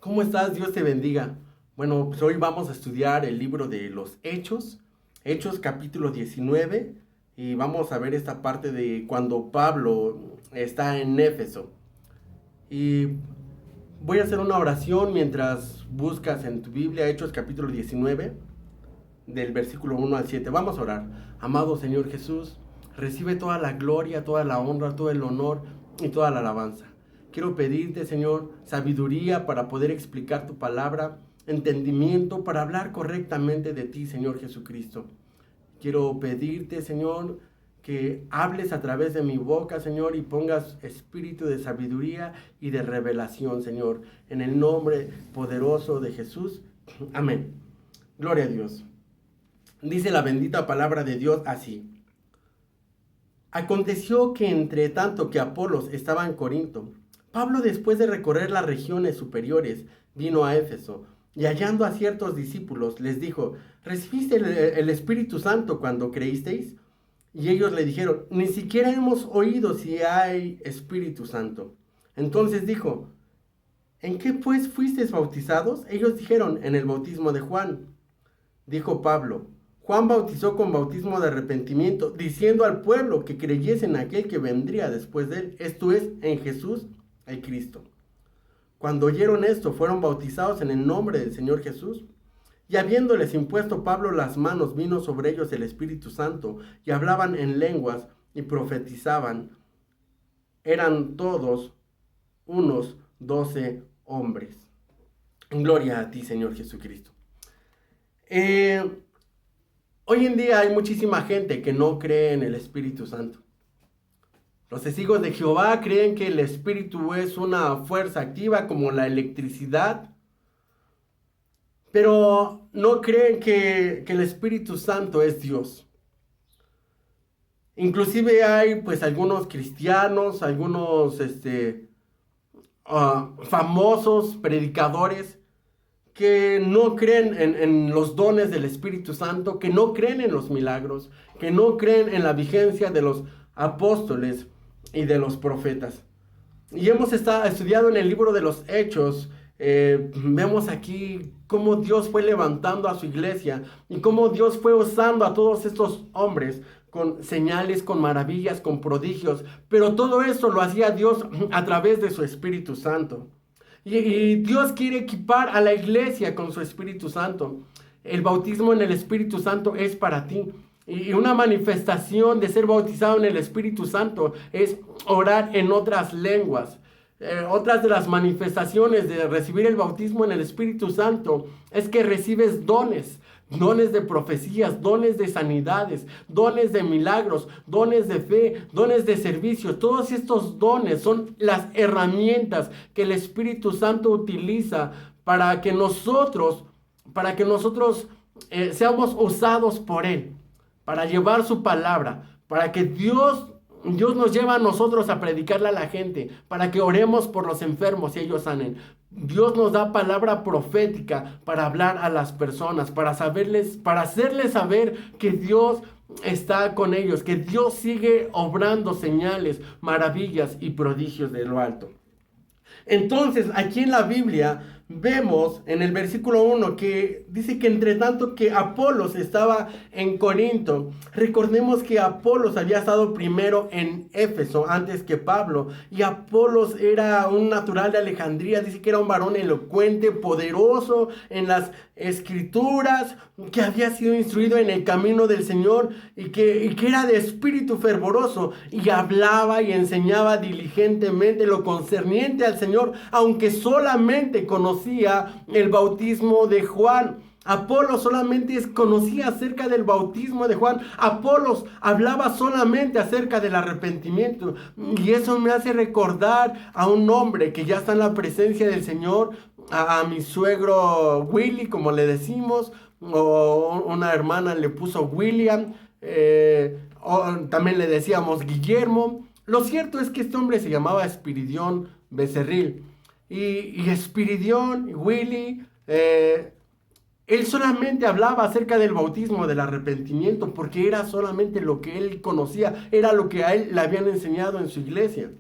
¿Cómo estás? Dios te bendiga. Bueno, pues hoy vamos a estudiar el libro de los Hechos, Hechos capítulo 19, y vamos a ver esta parte de cuando Pablo está en Éfeso. Y voy a hacer una oración mientras buscas en tu Biblia Hechos capítulo 19, del versículo 1 al 7. Vamos a orar. Amado Señor Jesús, recibe toda la gloria, toda la honra, todo el honor y toda la alabanza. Quiero pedirte, Señor, sabiduría para poder explicar tu palabra, entendimiento para hablar correctamente de ti, Señor Jesucristo. Quiero pedirte, Señor, que hables a través de mi boca, Señor, y pongas espíritu de sabiduría y de revelación, Señor, en el nombre poderoso de Jesús. Amén. Gloria a Dios. Dice la bendita palabra de Dios así. Aconteció que entre tanto que Apolos estaba en Corinto, Pablo, después de recorrer las regiones superiores, vino a Éfeso, y hallando a ciertos discípulos, les dijo: ¿Recibiste el Espíritu Santo cuando creísteis? Y ellos le dijeron: ni siquiera hemos oído si hay Espíritu Santo. Entonces dijo: ¿en qué pues fuisteis bautizados? Ellos dijeron: en el bautismo de Juan. Dijo Pablo: Juan bautizó con bautismo de arrepentimiento, diciendo al pueblo que creyese en aquel que vendría después de él, esto es, en Jesús el Cristo. Cuando oyeron esto, fueron bautizados en el nombre del Señor Jesús. Y habiéndoles impuesto Pablo las manos, vino sobre ellos el Espíritu Santo, y hablaban en lenguas y profetizaban. Eran todos unos 12 hombres. Gloria a ti, Señor Jesucristo. Hoy en día hay muchísima gente que no cree en el Espíritu Santo. Los testigos de Jehová creen que el Espíritu es una fuerza activa como la electricidad, pero no creen que el Espíritu Santo es Dios. Inclusive hay pues algunos cristianos, algunos famosos predicadores que no creen en los dones del Espíritu Santo, que no creen en los milagros, que no creen en la vigencia de los apóstoles y de los profetas. Y hemos estudiado en el libro de los Hechos, vemos aquí cómo Dios fue levantando a su iglesia y cómo Dios fue usando a todos estos hombres con señales, con maravillas, con prodigios, pero todo eso lo hacía Dios a través de su Espíritu Santo. Y Dios quiere equipar a la iglesia con su Espíritu Santo. El bautismo en el Espíritu Santo es para ti. Y una manifestación de ser bautizado en el Espíritu Santo es orar en otras lenguas. Otras de las manifestaciones de recibir el bautismo en el Espíritu Santo es que recibes dones. Dones de profecías, dones de sanidades, dones de milagros, dones de fe, dones de servicio. Todos estos dones son las herramientas que el Espíritu Santo utiliza para que nosotros seamos usados por Él, para llevar su palabra, para que Dios nos lleva a nosotros a predicarle a la gente, para que oremos por los enfermos y ellos sanen. Dios nos da palabra profética para hablar a las personas, para hacerles saber que Dios está con ellos, que Dios sigue obrando señales, maravillas y prodigios de lo alto. Entonces, aquí en la Biblia vemos en el versículo 1 que dice que entre tanto que Apolos estaba en Corinto, recordemos que Apolos había estado primero en Éfeso antes que Pablo, y Apolos era un natural de Alejandría, dice que era un varón elocuente, poderoso en las escrituras, que había sido instruido en el camino del Señor y que era de espíritu fervoroso y hablaba y enseñaba diligentemente lo concerniente al Señor, aunque solamente conocía el bautismo de Juan. Apolos solamente conocía acerca del bautismo de Juan. Apolos hablaba solamente acerca del arrepentimiento. Y eso me hace recordar a un hombre que ya está en la presencia del Señor, a mi suegro Willy, como le decimos, o una hermana le puso William, también le decíamos Guillermo. Lo cierto es que este hombre se llamaba Espiridión Becerril. Y Espiridión, Willy, él solamente hablaba acerca del bautismo, del arrepentimiento, porque era solamente lo que él conocía, era lo que a él le habían enseñado en su iglesia.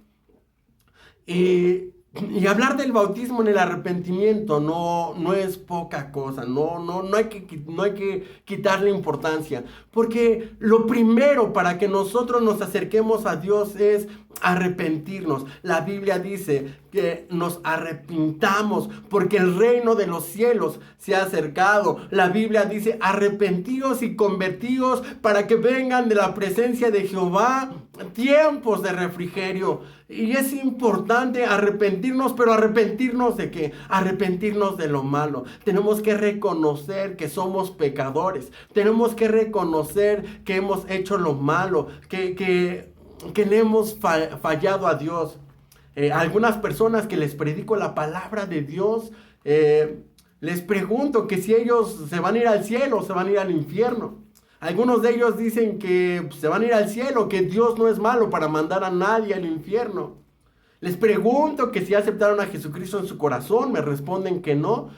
Y Y hablar del bautismo en el arrepentimiento no es poca cosa, no hay que quitarle importancia, porque lo primero para que nosotros nos acerquemos a Dios es arrepentirnos. La Biblia dice que nos arrepintamos porque el reino de los cielos se ha acercado. La Biblia dice: arrepentíos y convertíos para que vengan de la presencia de Jehová tiempos de refrigerio. Y es importante arrepentirnos, pero ¿arrepentirnos de qué? Arrepentirnos de lo malo. Tenemos que reconocer que somos pecadores. Tenemos que reconocer que hemos hecho lo malo, que le hemos fallado a Dios. Algunas personas que les predico la palabra de Dios, les pregunto que si ellos se van a ir al cielo o se van a ir al infierno. Algunos de ellos dicen que se van a ir al cielo, que Dios no es malo para mandar a nadie al infierno. Les pregunto que si aceptaron a Jesucristo en su corazón, me responden que no.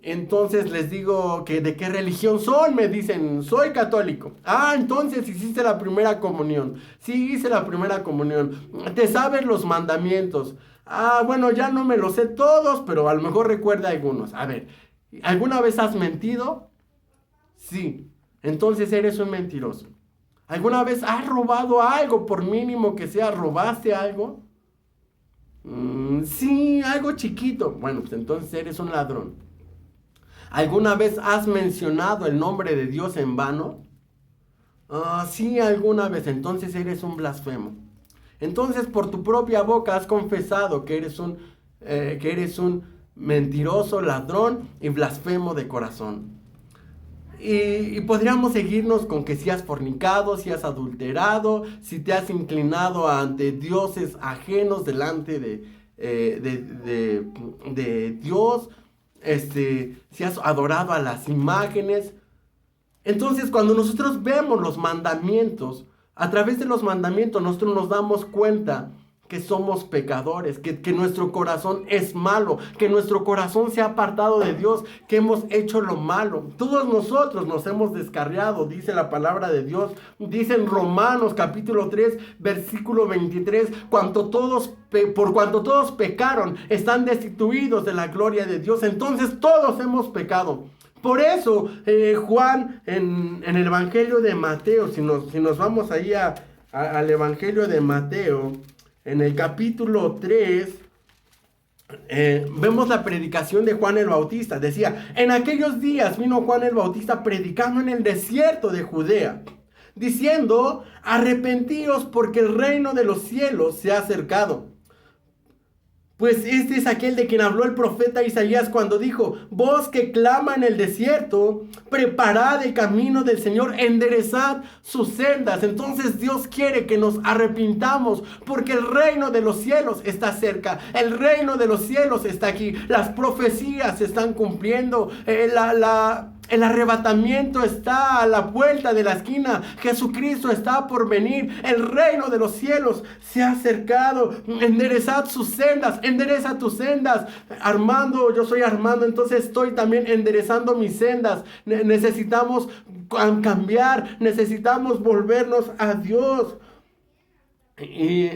Entonces les digo que de qué religión son, me dicen: soy católico. Ah, entonces hiciste la primera comunión. Sí, hice la primera comunión. ¿Te sabes los mandamientos? Ah, bueno, ya no me los sé todos, pero a lo mejor recuerda algunos. A ver, ¿alguna vez has mentido? Sí. Entonces eres un mentiroso. ¿Alguna vez has robado algo, por mínimo que sea? ¿Robaste algo? Sí, algo chiquito. Bueno, pues entonces eres un ladrón. ¿Alguna vez has mencionado el nombre de Dios en vano? Sí, alguna vez. Entonces eres un blasfemo. Entonces por tu propia boca has confesado que eres un mentiroso, ladrón y blasfemo de corazón. Y podríamos seguirnos con que si has fornicado, si has adulterado, si te has inclinado ante dioses ajenos delante de Dios, si has adorado a las imágenes. Entonces, cuando nosotros vemos los mandamientos, a través de los mandamientos nosotros nos damos cuenta que somos pecadores, que nuestro corazón es malo, que nuestro corazón se ha apartado de Dios, que hemos hecho lo malo. Todos nosotros nos hemos descarriado, dice la palabra de Dios. Dice en Romanos capítulo 3, versículo 23, por cuanto todos pecaron, están destituidos de la gloria de Dios. Entonces todos hemos pecado. Por eso Juan en el Evangelio de Mateo, si nos vamos ahí al Evangelio de Mateo, en el capítulo 3, vemos la predicación de Juan el Bautista. Decía: en aquellos días vino Juan el Bautista predicando en el desierto de Judea, diciendo: arrepentíos porque el reino de los cielos se ha acercado. Pues este es aquel de quien habló el profeta Isaías cuando dijo: voz que clama en el desierto, preparad el camino del Señor, enderezad sus sendas. Entonces Dios quiere que nos arrepintamos porque el reino de los cielos está cerca. El reino de los cielos está aquí. Las profecías se están cumpliendo. El arrebatamiento está a la vuelta de la esquina. Jesucristo está por venir. El reino de los cielos se ha acercado. Enderezad sus sendas. Endereza tus sendas. Armando, yo soy Armando, entonces estoy también enderezando mis sendas. Necesitamos cambiar. Necesitamos volvernos a Dios. Y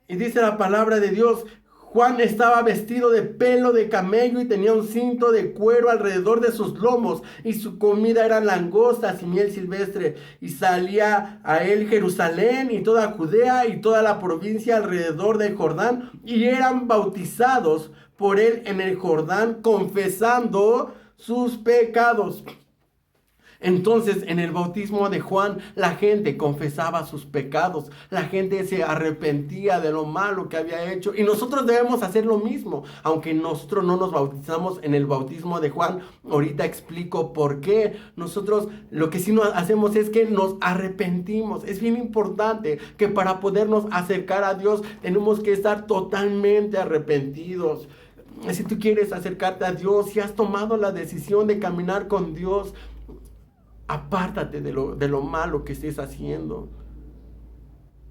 dice la palabra de Dios: Juan estaba vestido de pelo de camello y tenía un cinto de cuero alrededor de sus lomos, y su comida eran langostas y miel silvestre. Y salía a él Jerusalén y toda Judea y toda la provincia alrededor del Jordán, y eran bautizados por él en el Jordán, confesando sus pecados. Entonces, en el bautismo de Juan, la gente confesaba sus pecados, la gente se arrepentía de lo malo que había hecho, y nosotros debemos hacer lo mismo, aunque nosotros no nos bautizamos en el bautismo de Juan. Ahorita explico por qué. Nosotros lo que sí hacemos es que nos arrepentimos. Es bien importante que para podernos acercar a Dios tenemos que estar totalmente arrepentidos. Si tú quieres acercarte a Dios, si has tomado la decisión de caminar con Dios, apártate de lo malo que estés haciendo.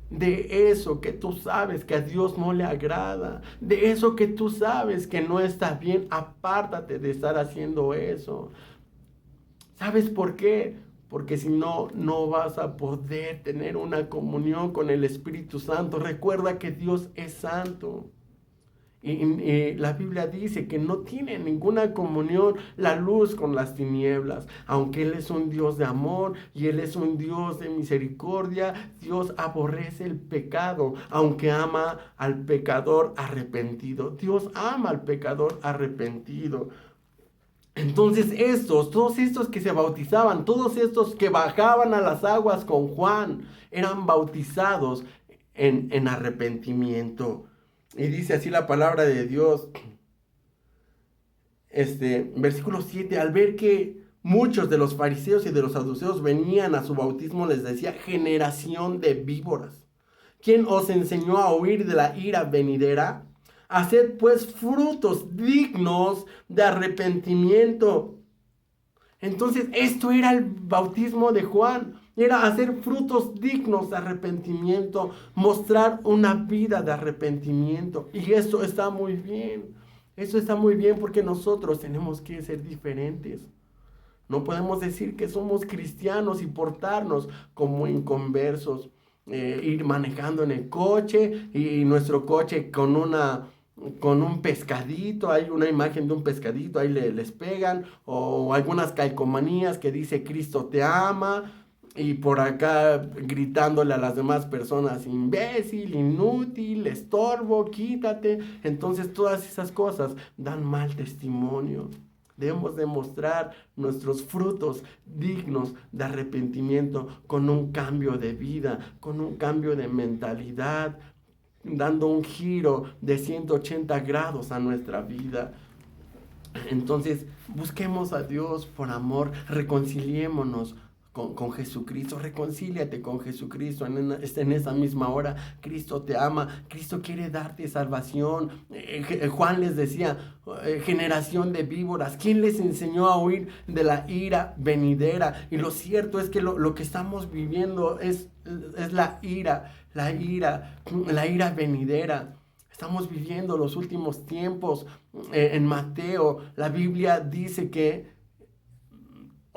De eso que tú sabes que a Dios no le agrada. De eso que tú sabes que no está bien. Apártate de estar haciendo eso. ¿Sabes por qué? Porque si no, no vas a poder tener una comunión con el Espíritu Santo. Recuerda que Dios es santo. Y la Biblia dice que no tiene ninguna comunión la luz con las tinieblas. Aunque Él es un Dios de amor y Él es un Dios de misericordia, Dios aborrece el pecado, aunque ama al pecador arrepentido. Dios ama al pecador arrepentido. Entonces todos estos que se bautizaban, todos estos que bajaban a las aguas con Juan, eran bautizados en arrepentimiento. Y dice así la palabra de Dios, versículo 7, al ver que muchos de los fariseos y de los saduceos venían a su bautismo, les decía: generación de víboras, ¿quién os enseñó a huir de la ira venidera? Haced pues frutos dignos de arrepentimiento. Entonces esto era el bautismo de Juan. Era hacer frutos dignos de arrepentimiento, mostrar una vida de arrepentimiento. Y eso está muy bien. Eso está muy bien porque nosotros tenemos que ser diferentes. No podemos decir que somos cristianos y portarnos como inconversos. Ir manejando en el coche y nuestro coche con un pescadito, hay una imagen de un pescadito, ahí les pegan, o algunas calcomanías que dice Cristo te ama, y por acá gritándole a las demás personas: imbécil, inútil, estorbo, quítate. Entonces todas esas cosas dan mal testimonio. Debemos demostrar nuestros frutos dignos de arrepentimiento con un cambio de vida, con un cambio de mentalidad, dando un giro de 180 grados a nuestra vida. Entonces, busquemos a Dios por amor, reconciliémonos con Jesucristo, reconcíliate con Jesucristo en esa misma hora. Cristo te ama, Cristo quiere darte salvación. Juan les decía: generación de víboras, ¿quién les enseñó a huir de la ira venidera? Y lo cierto es que lo que estamos viviendo es la ira venidera. Estamos viviendo los últimos tiempos. En Mateo, la Biblia dice que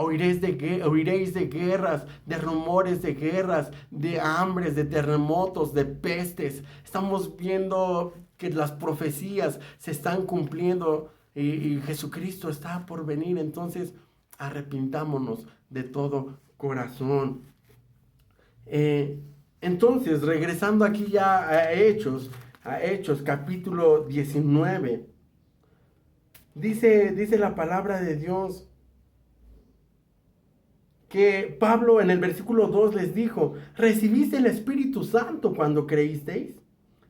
oiréis de guerras, de rumores de guerras, de hambres, de terremotos, de pestes. Estamos viendo que las profecías se están cumpliendo y Jesucristo está por venir. Entonces, arrepintámonos de todo corazón. Entonces, regresando aquí ya a Hechos capítulo 19, dice la palabra de Dios que Pablo en el versículo 2 les dijo: ¿recibiste el Espíritu Santo cuando creísteis?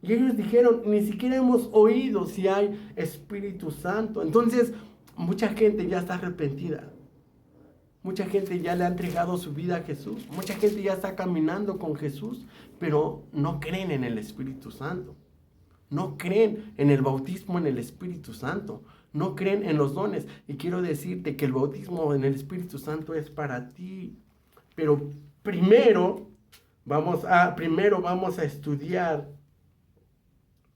Y ellos dijeron: ni siquiera hemos oído si hay Espíritu Santo. Entonces, mucha gente ya está arrepentida. Mucha gente ya le ha entregado su vida a Jesús. Mucha gente ya está caminando con Jesús, pero no creen en el Espíritu Santo. No creen en el bautismo en el Espíritu Santo. No creen en los dones. Y quiero decirte que el bautismo en el Espíritu Santo es para ti. Pero primero vamos a estudiar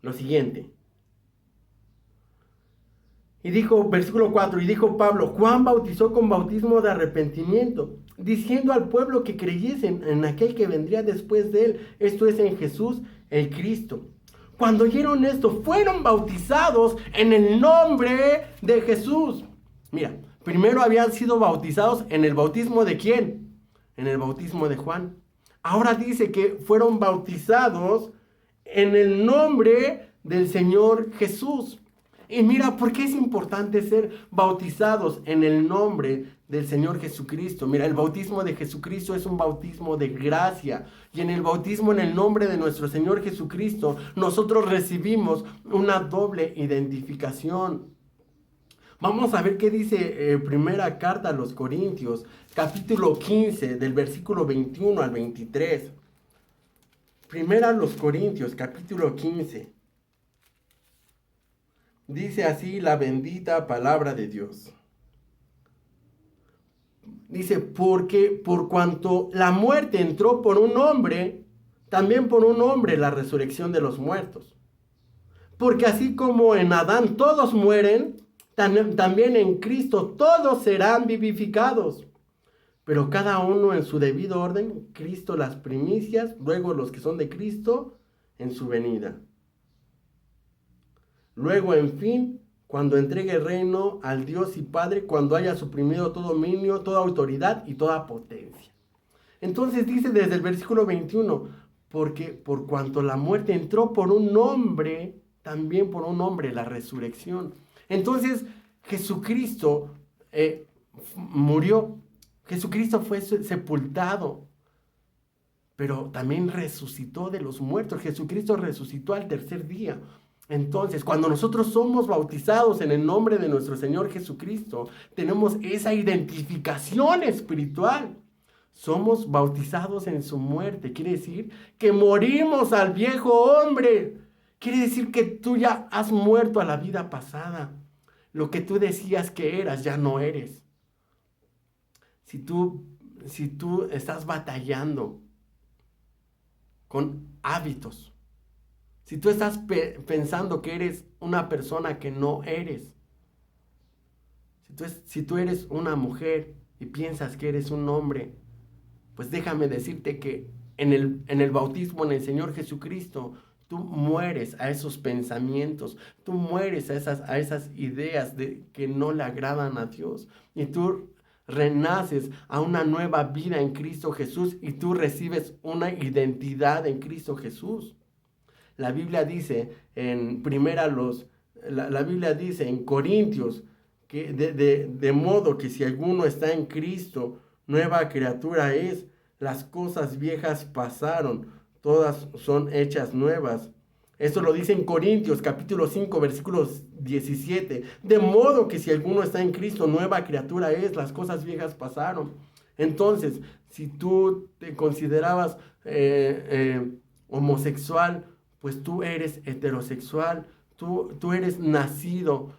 lo siguiente. Y dijo, versículo 4, y dijo Pablo: Juan bautizó con bautismo de arrepentimiento, diciendo al pueblo que creyesen en aquel que vendría después de él, esto es, en Jesús el Cristo. Cuando oyeron esto, fueron bautizados en el nombre de Jesús. Mira, primero habían sido bautizados en el bautismo de ¿quién? En el bautismo de Juan. Ahora dice que fueron bautizados en el nombre del Señor Jesús. Y mira, ¿por qué es importante ser bautizados en el nombre del Señor Jesucristo? Mira, el bautismo de Jesucristo es un bautismo de gracia. Y en el bautismo en el nombre de nuestro Señor Jesucristo, nosotros recibimos una doble identificación. Vamos a ver qué dice primera carta a los Corintios, capítulo 15, del versículo 21 al 23. Primera a los Corintios, capítulo 15. Dice así la bendita palabra de Dios. Dice: porque por cuanto la muerte entró por un hombre, también por un hombre la resurrección de los muertos. Porque así como en Adán todos mueren, también en Cristo todos serán vivificados. Pero cada uno en su debido orden: Cristo las primicias, luego los que son de Cristo en su venida. Luego, en fin, cuando entregue el reino al Dios y Padre, cuando haya suprimido todo dominio, toda autoridad y toda potencia. Entonces dice desde el versículo 21, porque por cuanto la muerte entró por un hombre, también por un hombre la resurrección. Entonces Jesucristo murió, Jesucristo fue sepultado, pero también resucitó de los muertos. Jesucristo resucitó al tercer día. Entonces, cuando nosotros somos bautizados en el nombre de nuestro Señor Jesucristo, tenemos esa identificación espiritual. Somos bautizados en su muerte. Quiere decir que morimos al viejo hombre. Quiere decir que tú ya has muerto a la vida pasada. Lo que tú decías que eras, ya no eres. Si tú estás batallando con hábitos, si tú estás pensando que eres una persona que no eres, si tú eres una mujer y piensas que eres un hombre, pues déjame decirte que en el bautismo en el Señor Jesucristo, tú mueres a esos pensamientos, tú mueres a esas ideas que no le agradan a Dios, y tú renaces a una nueva vida en Cristo Jesús, y tú recibes una identidad en Cristo Jesús. La Biblia dice la Biblia dice en Corintios que de modo que si alguno está en Cristo, nueva criatura es, las cosas viejas pasaron, todas son hechas nuevas. Esto lo dice en Corintios capítulo 5 versículos 17. De modo que si alguno está en Cristo, nueva criatura es, las cosas viejas pasaron. Entonces, si tú te considerabas homosexual, pues tú eres heterosexual, tú eres nacido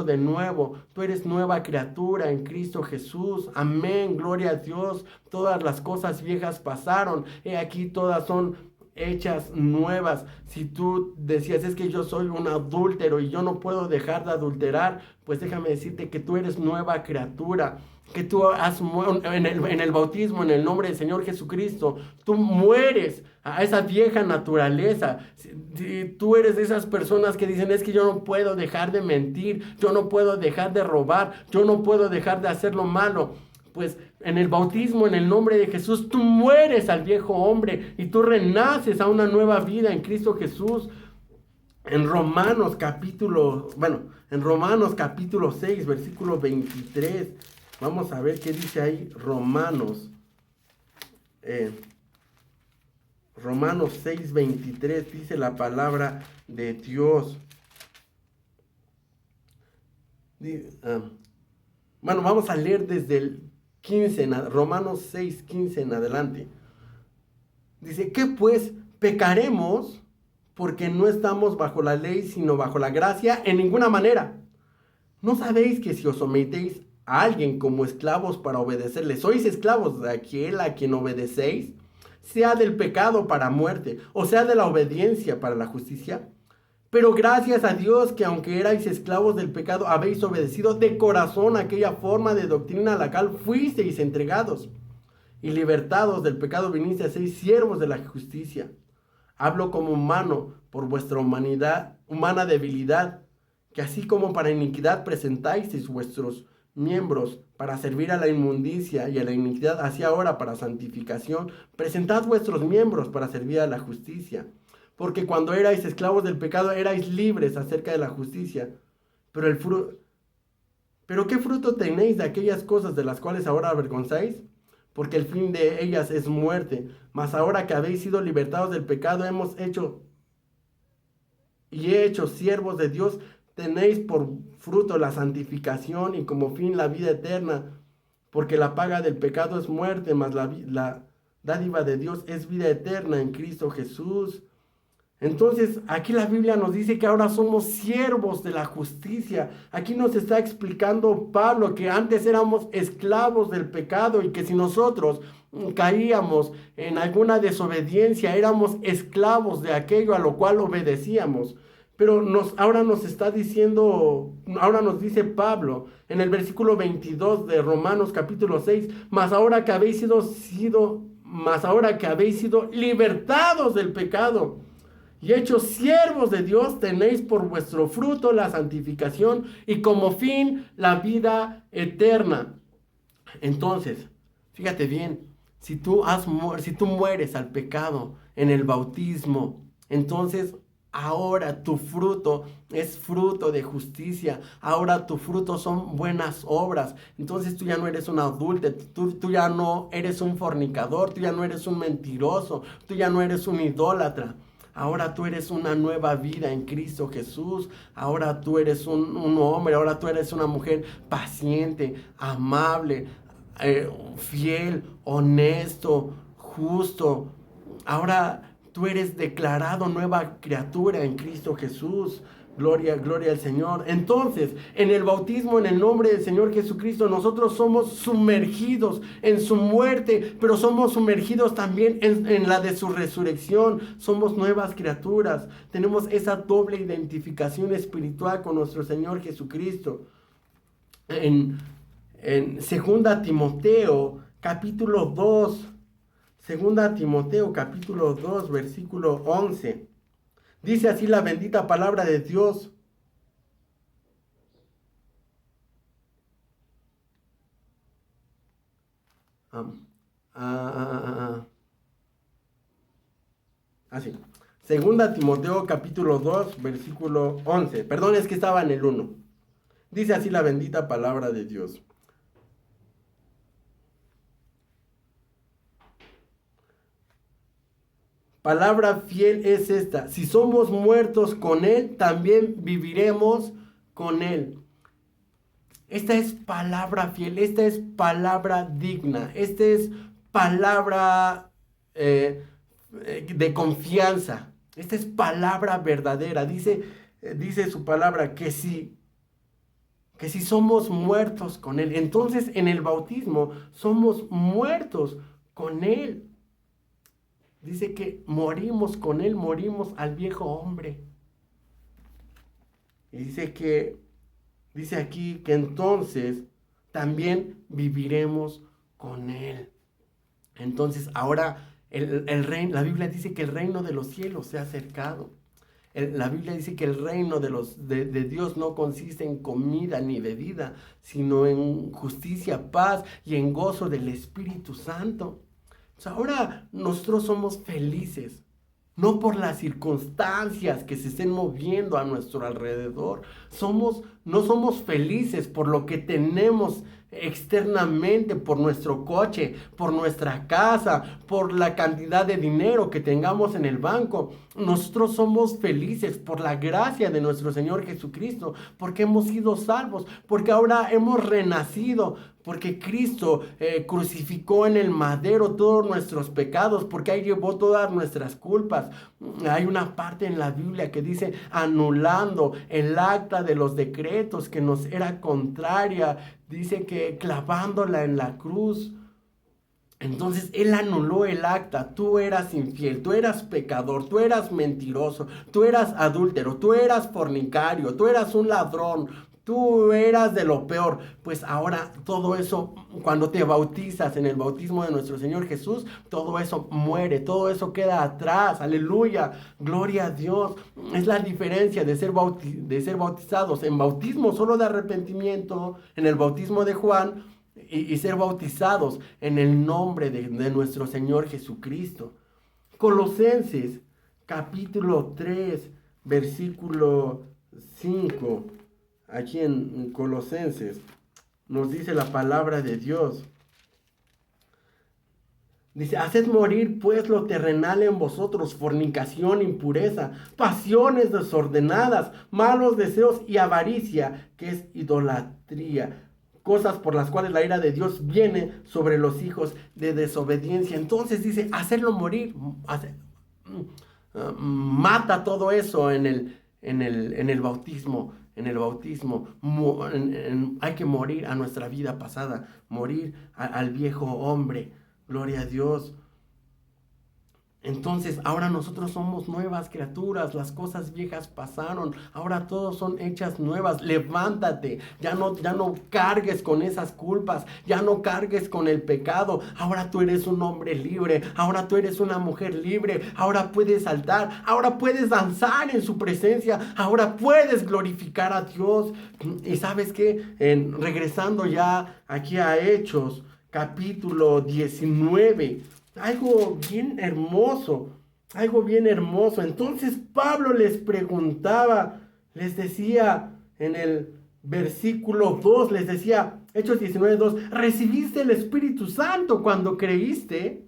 de nuevo, tú eres nueva criatura en Cristo Jesús. Amén, gloria a Dios. Todas las cosas viejas pasaron, he aquí todas son hechas nuevas. Si tú decías, es que yo soy un adúltero y yo no puedo dejar de adulterar, pues déjame decirte que tú eres nueva criatura, que tú en el bautismo, en el nombre del Señor Jesucristo, tú mueres a esa vieja naturaleza. Si tú eres de esas personas que dicen, es que yo no puedo dejar de mentir, yo no puedo dejar de robar, yo no puedo dejar de hacer lo malo, pues en el bautismo, en el nombre de Jesús, tú mueres al viejo hombre y tú renaces a una nueva vida en Cristo Jesús. En Romanos capítulo 6, versículo 23, vamos a ver qué dice ahí Romanos 6, 23, dice la palabra de Dios. Vamos a leer desde el 15, Romanos 6, 15 en adelante. Dice, ¿qué pues? ¿Pecaremos porque no estamos bajo la ley, sino bajo la gracia? En ninguna manera. ¿No sabéis que si os sometéis a alguien como esclavos para obedecerle, sois esclavos de aquel a quien obedecéis, sea del pecado para muerte, o sea de la obediencia para la justicia? Pero gracias a Dios que aunque erais esclavos del pecado, habéis obedecido de corazón aquella forma de doctrina a la cual fuisteis entregados, y libertados del pecado vinisteis a ser siervos de la justicia. Hablo como humano por vuestra humana debilidad, que así como para iniquidad presentáis vuestros miembros para servir a la inmundicia y a la iniquidad, así ahora para santificación, presentad vuestros miembros para servir a la justicia. Porque cuando erais esclavos del pecado, erais libres acerca de la justicia. Pero ¿qué fruto tenéis de aquellas cosas de las cuales ahora avergonzáis? Porque el fin de ellas es muerte. Mas ahora que habéis sido libertados del pecado, he hecho siervos de Dios, tenéis por fruto la santificación y como fin la vida eterna. Porque la paga del pecado es muerte, mas la dádiva de Dios es vida eterna en Cristo Jesús. Entonces, aquí la Biblia nos dice que ahora somos siervos de la justicia. Aquí nos está explicando Pablo que antes éramos esclavos del pecado y que si nosotros caíamos en alguna desobediencia, éramos esclavos de aquello a lo cual obedecíamos. Pero ahora nos dice Pablo en el versículo 22 de Romanos capítulo 6, mas ahora que habéis sido libertados del pecado y hechos siervos de Dios, tenéis por vuestro fruto la santificación y como fin la vida eterna. Entonces, fíjate bien, si tú mueres al pecado en el bautismo, entonces ahora tu fruto es fruto de justicia. Ahora tu fruto son buenas obras. Entonces tú ya no eres un adúltero, tú ya no eres un fornicador, tú ya no eres un mentiroso, tú ya no eres un idólatra. Ahora tú eres una nueva vida en Cristo Jesús. Ahora tú eres un hombre, ahora tú eres una mujer paciente, amable, fiel, honesto, justo. Ahora tú eres declarado nueva criatura en Cristo Jesús. Gloria, gloria al Señor. Entonces, en el bautismo, en el nombre del Señor Jesucristo, nosotros somos sumergidos en su muerte, pero somos sumergidos también en la de su resurrección. Somos nuevas criaturas. Tenemos esa doble identificación espiritual con nuestro Señor Jesucristo. En 2 Timoteo, capítulo 2, 2 Timoteo, capítulo 2, versículo 11. Dice así la bendita palabra de Dios. Así. Segunda Timoteo capítulo 2, versículo 11. Perdón, es que estaba en el 1. Dice así la bendita palabra de Dios. Palabra fiel es esta: si somos muertos con Él, también viviremos con Él. Esta es palabra fiel, esta es palabra digna, esta es palabra de confianza, esta es palabra verdadera. Dice su palabra que si somos muertos con Él, entonces en el bautismo somos muertos con Él. Dice que morimos con Él, morimos al viejo hombre. Y dice aquí que entonces también viviremos con Él. Entonces ahora el reino, la Biblia dice que el reino de los cielos se ha acercado. La Biblia dice que el reino de Dios no consiste en comida ni bebida, sino en justicia, paz y en gozo del Espíritu Santo. O sea, ahora nosotros somos felices, no por las circunstancias que se estén moviendo a nuestro alrededor. No somos felices por lo que tenemos externamente, por nuestro coche, por nuestra casa, por la cantidad de dinero que tengamos en el banco. Nosotros somos felices por la gracia de nuestro Señor Jesucristo, porque hemos sido salvos, porque ahora hemos renacido, porque Cristo crucificó en el madero todos nuestros pecados, porque ahí llevó todas nuestras culpas. Hay una parte en la Biblia que dice anulando el acta de los decretos que nos era contraria, dice que clavándola en la cruz. Entonces Él anuló el acta. Tú eras infiel, tú eras pecador, tú eras mentiroso, tú eras adúltero, tú eras fornicario, tú eras un ladrón, tú eras de lo peor. Pues ahora todo eso, cuando te bautizas en el bautismo de nuestro Señor Jesús, todo eso muere, todo eso queda atrás. Aleluya, gloria a Dios. Es la diferencia de ser bautizados en bautismo solo de arrepentimiento, en el bautismo de Juan, y ser bautizados en el nombre de nuestro Señor Jesucristo. Colosenses capítulo 3, versículo 5. Aquí en Colosenses nos dice la palabra de Dios. Dice, haced morir pues lo terrenal en vosotros: fornicación, impureza, pasiones desordenadas, malos deseos y avaricia, que es idolatría. Cosas por las cuales la ira de Dios viene sobre los hijos de desobediencia. Entonces dice, hacerlo morir. Mata todo eso en el bautismo. En el bautismo hay que morir a nuestra vida pasada, morir al viejo hombre. Gloria a Dios. Entonces, ahora nosotros somos nuevas criaturas, las cosas viejas pasaron, ahora todos son hechas nuevas. Levántate, ya no cargues con esas culpas, ya no cargues con el pecado. Ahora tú eres un hombre libre, ahora tú eres una mujer libre, ahora puedes saltar, ahora puedes danzar en su presencia, ahora puedes glorificar a Dios. Y sabes qué, regresando ya aquí a Hechos, capítulo 19. Algo bien hermoso, algo bien hermoso. Entonces Pablo les preguntaba, les decía en el versículo 2, les decía, Hechos 19:2, ¿recibiste el Espíritu Santo cuando creíste?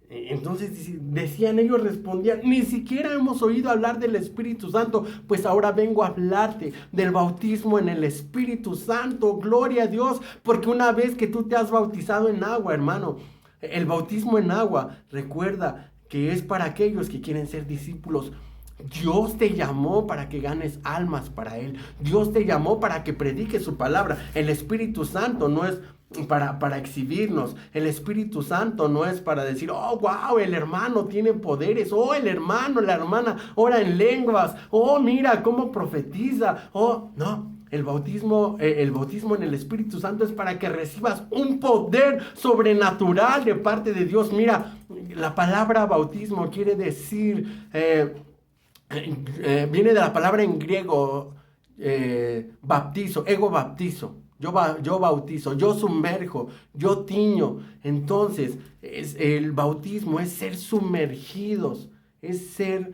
Entonces decían, ellos respondían, ni siquiera hemos oído hablar del Espíritu Santo, pues ahora vengo a hablarte del bautismo en el Espíritu Santo. Gloria a Dios, porque una vez que tú te has bautizado en agua, hermano, el bautismo en agua, recuerda que es para aquellos que quieren ser discípulos. Dios te llamó para que ganes almas para Él. Dios te llamó para que prediques su palabra. El Espíritu Santo no es para exhibirnos. El Espíritu Santo no es para decir, oh, wow, el hermano tiene poderes. Oh, el hermano, la hermana ora en lenguas. Oh, mira cómo profetiza. Oh, no. El bautismo en el Espíritu Santo es para que recibas un poder sobrenatural de parte de Dios. Mira, la palabra bautismo quiere decir... viene de la palabra en griego baptizo, ego baptizo. Yo bautizo, yo sumerjo, yo tiño. Entonces, el bautismo es ser sumergidos, es ser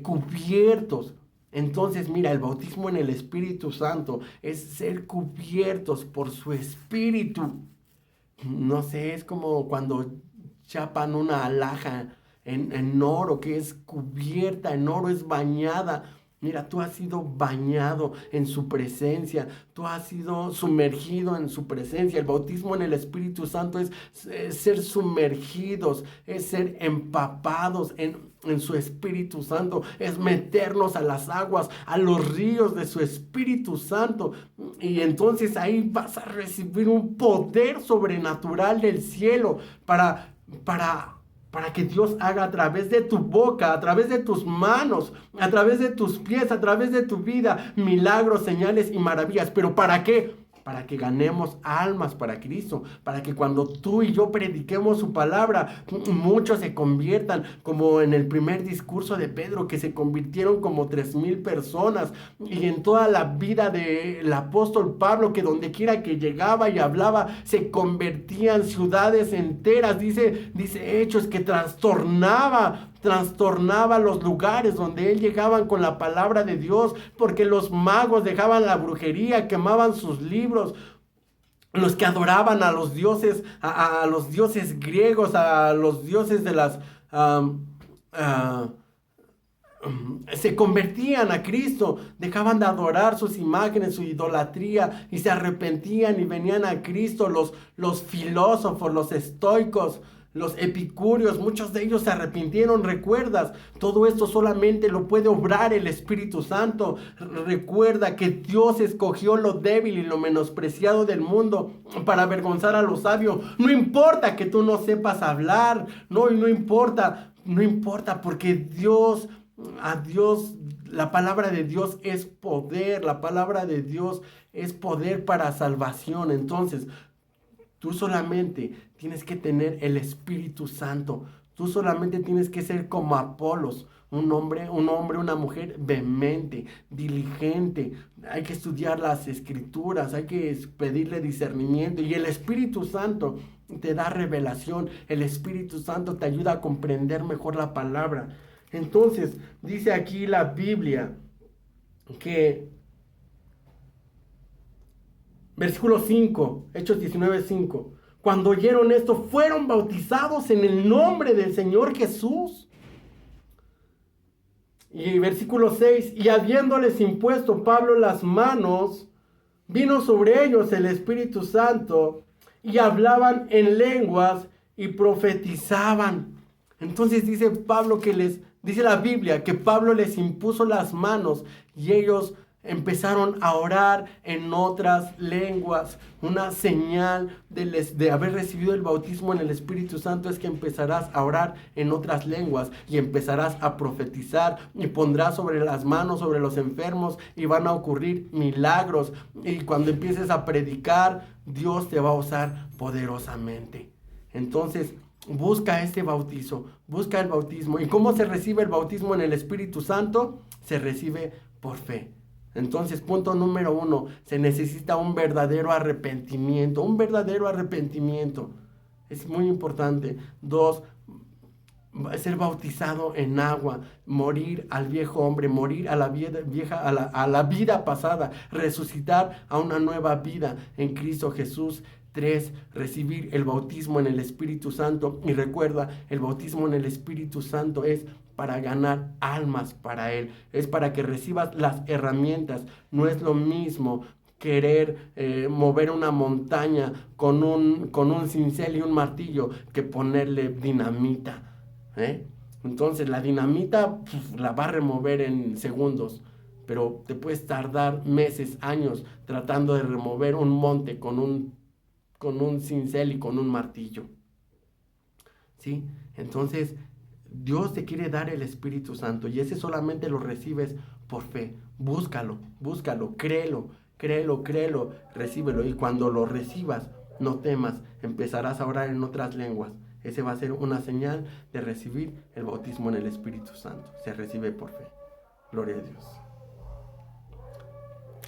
cubiertos. Entonces, mira, el bautismo en el Espíritu Santo es ser cubiertos por su Espíritu. No sé, es como cuando chapan una alhaja en oro, que es cubierta en oro, es bañada. Mira, tú has sido bañado en su presencia, tú has sido sumergido en su presencia. El bautismo en el Espíritu Santo es ser sumergidos, es ser empapados en su Espíritu Santo, es meternos a las aguas, a los ríos de su Espíritu Santo. Y entonces ahí vas a recibir un poder sobrenatural del cielo para que Dios haga a través de tu boca, a través de tus manos, a través de tus pies, a través de tu vida, milagros, señales y maravillas. ¿Pero para qué? Para que ganemos almas para Cristo, para que cuando tú y yo prediquemos su palabra, muchos se conviertan, como en el primer discurso de Pedro, que se convirtieron como 3,000 personas, y en toda la vida del apóstol Pablo, que donde quiera que llegaba y hablaba, se convertían ciudades enteras. Dice Hechos que trastornaba los lugares donde él llegaba con la palabra de Dios, porque los magos dejaban la brujería, quemaban sus libros. Los que adoraban a los dioses, a los dioses griegos, a los dioses de las... se convertían a Cristo, dejaban de adorar sus imágenes, su idolatría, y se arrepentían y venían a Cristo. Los filósofos, los estoicos, los epicúreos, muchos de ellos se arrepintieron. ¿Recuerdas? Todo esto solamente lo puede obrar el Espíritu Santo. Recuerda que Dios escogió lo débil y lo menospreciado del mundo para avergonzar a los sabios. No importa que tú no sepas hablar, no importa, porque a Dios, la palabra de Dios es poder, la palabra de Dios es poder para salvación. Entonces, tú solamente tienes que tener el Espíritu Santo. Tú solamente tienes que ser como Apolos, un hombre, una mujer vehemente, diligente. Hay que estudiar las Escrituras, hay que pedirle discernimiento. Y el Espíritu Santo te da revelación. El Espíritu Santo te ayuda a comprender mejor la palabra. Entonces, dice aquí la Biblia que... Versículo 5, Hechos 19:5. Cuando oyeron esto, fueron bautizados en el nombre del Señor Jesús. Y versículo 6, y habiéndoles impuesto Pablo las manos, vino sobre ellos el Espíritu Santo, y hablaban en lenguas y profetizaban. Entonces dice la Biblia que Pablo les impuso las manos y ellos empezaron a orar en otras lenguas. Una señal de haber recibido el bautismo en el Espíritu Santo es que empezarás a orar en otras lenguas y empezarás a profetizar y pondrás sobre las manos sobre los enfermos y van a ocurrir milagros. Y cuando empieces a predicar, Dios te va a usar poderosamente. Entonces, busca este bautizo, busca el bautismo. ¿Y cómo se recibe el bautismo en el Espíritu Santo? Se recibe por fe. Entonces, punto número 1, se necesita un verdadero arrepentimiento, Es muy importante. 2, ser bautizado en agua, morir al viejo hombre, morir a la vida pasada, resucitar a una nueva vida en Cristo Jesús. 3, recibir el bautismo en el Espíritu Santo. Y recuerda, el bautismo en el Espíritu Santo es para ganar almas para Él. Es para que recibas las herramientas. No es lo mismo querer mover una montaña con un cincel y un martillo que ponerle dinamita. Entonces la dinamita la va a remover en segundos, pero te puedes tardar meses, años tratando de remover un monte con un cincel y con un martillo. ¿Sí? Entonces Dios te quiere dar el Espíritu Santo y ese solamente lo recibes por fe. Búscalo, créelo, recíbelo. Y cuando lo recibas, no temas, empezarás a orar en otras lenguas. Ese va a ser una señal de recibir el bautismo en el Espíritu Santo. Se recibe por fe. Gloria a Dios.